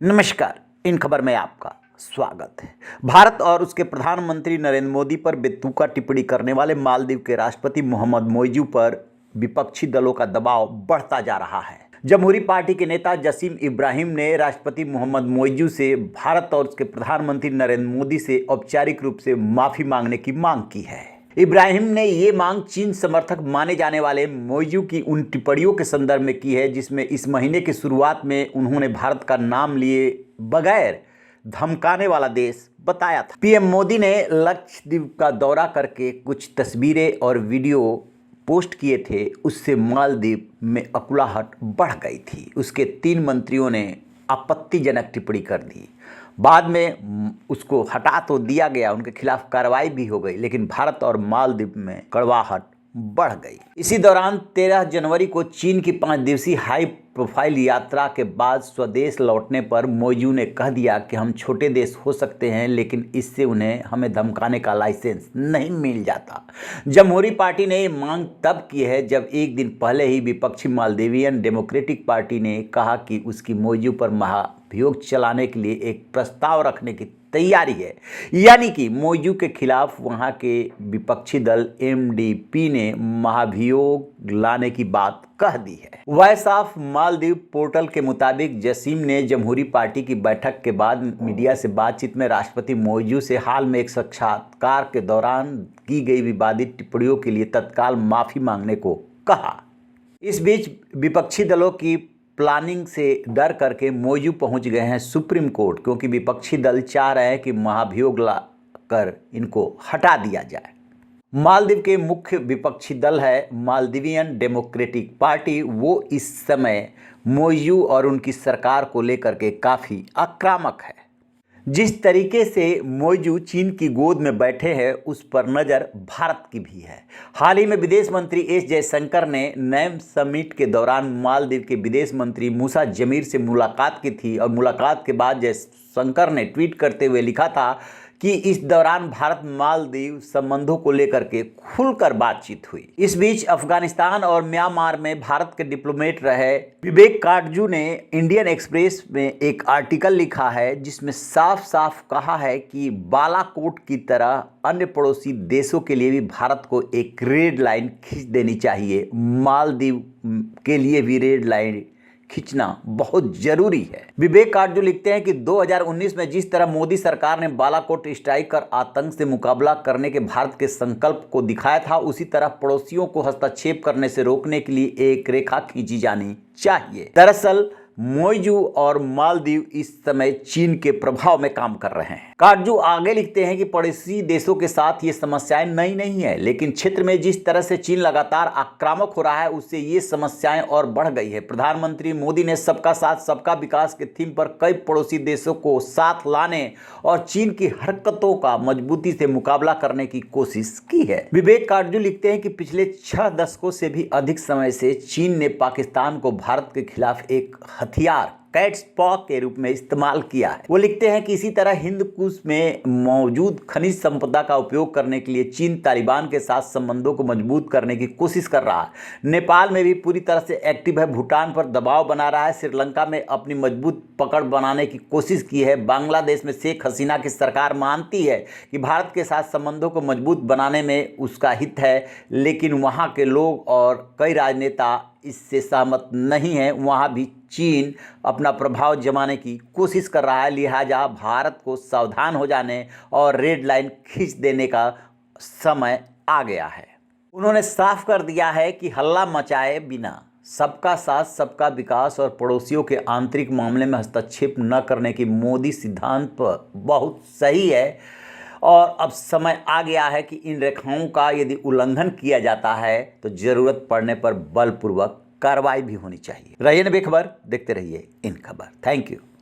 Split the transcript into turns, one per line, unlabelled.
नमस्कार। इन खबर में आपका स्वागत है। भारत और उसके प्रधानमंत्री नरेंद्र मोदी पर बेतुका टिप्पणी करने वाले मालदीव के राष्ट्रपति मोहम्मद मोइजू पर विपक्षी दलों का दबाव बढ़ता जा रहा है। जमहूरी पार्टी के नेता जसीम इब्राहिम ने राष्ट्रपति मोहम्मद मोइजू से भारत और उसके प्रधानमंत्री नरेंद्र मोदी से औपचारिक रूप से माफी मांगने की मांग की है। इब्राहिम ने ये मांग चीन समर्थक माने जाने वाले मोइजू की उन टिप्पणियों के संदर्भ में की है जिसमें इस महीने की शुरुआत में उन्होंने भारत का नाम लिए बगैर धमकाने वाला देश बताया था। पीएम मोदी ने लक्षद्वीप का दौरा करके कुछ तस्वीरें और वीडियो पोस्ट किए थे, उससे मालदीव में अकुलाहट बढ़ गई थी। उसके 3 मंत्रियों ने आपत्तिजनक टिप्पणी कर दी। बाद में उसको हटा तो दिया गया, उनके खिलाफ कार्रवाई भी हो गई, लेकिन भारत और मालदीव में कड़वाहट बढ़ गई। इसी दौरान 13 जनवरी को चीन की 5 दिवसीय हाई प्रोफाइल यात्रा के बाद स्वदेश लौटने पर मोइजू ने कह दिया कि हम छोटे देश हो सकते हैं, लेकिन इससे उन्हें हमें धमकाने का लाइसेंस नहीं मिल जाता। जमहूरी पार्टी ने ये मांग तब की है जब एक दिन पहले ही विपक्षी मालदीवियन डेमोक्रेटिक पार्टी ने कहा कि उसकी मोइजू पर महाभियोग चलाने के लिए एक प्रस्ताव रखने की तैयारी है, यानी कि मोइजू के खिलाफ वहां के विपक्षी दल एमडीपी ने महाभियोग लाने की बात कह दी है। वॉइस ऑफ मालदीव पोर्टल के मुताबिक जसीम ने जमहूरी पार्टी की बैठक के बाद मीडिया से बातचीत में राष्ट्रपति मोइजू से हाल में एक साक्षात्कार के दौरान की गई विवादित टिप्पणियों के लिए तत्काल माफी मांगने को कहा। इस बीच विपक्षी दलों की प्लानिंग से डर करके मोइजू पहुंच गए हैं सुप्रीम कोर्ट, क्योंकि विपक्षी दल चाह रहे हैं कि महाभियोग ला कर इनको हटा दिया जाए। मालदीव के मुख्य विपक्षी दल है मालदीवियन डेमोक्रेटिक पार्टी। वो इस समय मोइजू और उनकी सरकार को लेकर के काफ़ी आक्रामक है। जिस तरीके से मोइजू चीन की गोद में बैठे हैं, उस पर नज़र भारत की भी है। हाल ही में विदेश मंत्री एस जयशंकर ने नैम समिट के दौरान मालदीव के विदेश मंत्री मूसा जमीर से मुलाकात की थी और मुलाकात के बाद जयशंकर ने ट्वीट करते हुए लिखा था कि इस दौरान भारत मालदीव संबंधों को लेकर के खुलकर बातचीत हुई। इस बीच अफगानिस्तान और म्यांमार में भारत के डिप्लोमेट रहे विवेक काटजू ने इंडियन एक्सप्रेस में एक आर्टिकल लिखा है जिसमें साफ साफ कहा है कि बालाकोट की तरह अन्य पड़ोसी देशों के लिए भी भारत को एक रेड लाइन खींच देनी चाहिए। मालदीव के लिए भी रेड लाइन खींचना बहुत जरूरी है। विवेक काटजू लिखते हैं कि 2019 में जिस तरह मोदी सरकार ने बालाकोट स्ट्राइक कर आतंक से मुकाबला करने के भारत के संकल्प को दिखाया था, उसी तरह पड़ोसियों को हस्तक्षेप करने से रोकने के लिए एक रेखा खींची जानी चाहिए। दरअसल मोइजू और मालदीव इस समय चीन के प्रभाव में काम कर रहे हैं। काटजू आगे लिखते हैं कि पड़ोसी देशों के साथ ये समस्याएं नई नहीं है, लेकिन क्षेत्र में जिस तरह से चीन लगातार आक्रामक हो रहा है उससे ये समस्याएं और बढ़ गई है। प्रधानमंत्री मोदी ने सबका साथ सबका विकास के थीम पर कई पड़ोसी देशों को साथ लाने और चीन की हरकतों का मजबूती से मुकाबला करने की कोशिश की है। विवेक काटजू लिखते हैं कि पिछले 6 दशकों से भी अधिक समय से चीन ने पाकिस्तान को भारत के खिलाफ एक हथियार कैट्स पॉ के रूप में इस्तेमाल किया है। वो लिखते हैं कि इसी तरह हिंद कुश में मौजूद खनिज संपदा का उपयोग करने के लिए चीन तालिबान के साथ संबंधों को मजबूत करने की कोशिश कर रहा है। नेपाल में भी पूरी तरह से एक्टिव है, भूटान पर दबाव बना रहा है, श्रीलंका में अपनी मजबूत पकड़ बनाने की कोशिश की है। बांग्लादेश में शेख हसीना की सरकार मानती है कि भारत के साथ संबंधों को मजबूत बनाने में उसका हित है, लेकिन वहाँ के लोग और कई राजनेता इससे सहमत नहीं है। वहाँ भी चीन अपना प्रभाव जमाने की कोशिश कर रहा है, लिहाजा भारत को सावधान हो जाने और रेड लाइन खींच देने का समय आ गया है। उन्होंने साफ कर दिया है कि हल्ला मचाए बिना सबका साथ सबका विकास और पड़ोसियों के आंतरिक मामले में हस्तक्षेप न करने की मोदी सिद्धांत पर बहुत सही है और अब समय आ गया है कि इन रेखाओं का यदि उल्लंघन किया जाता है तो जरूरत पड़ने पर बलपूर्वक कार्रवाई भी होनी चाहिए। रहिए बेखबर, देखते रहिए इन खबर। Thank you.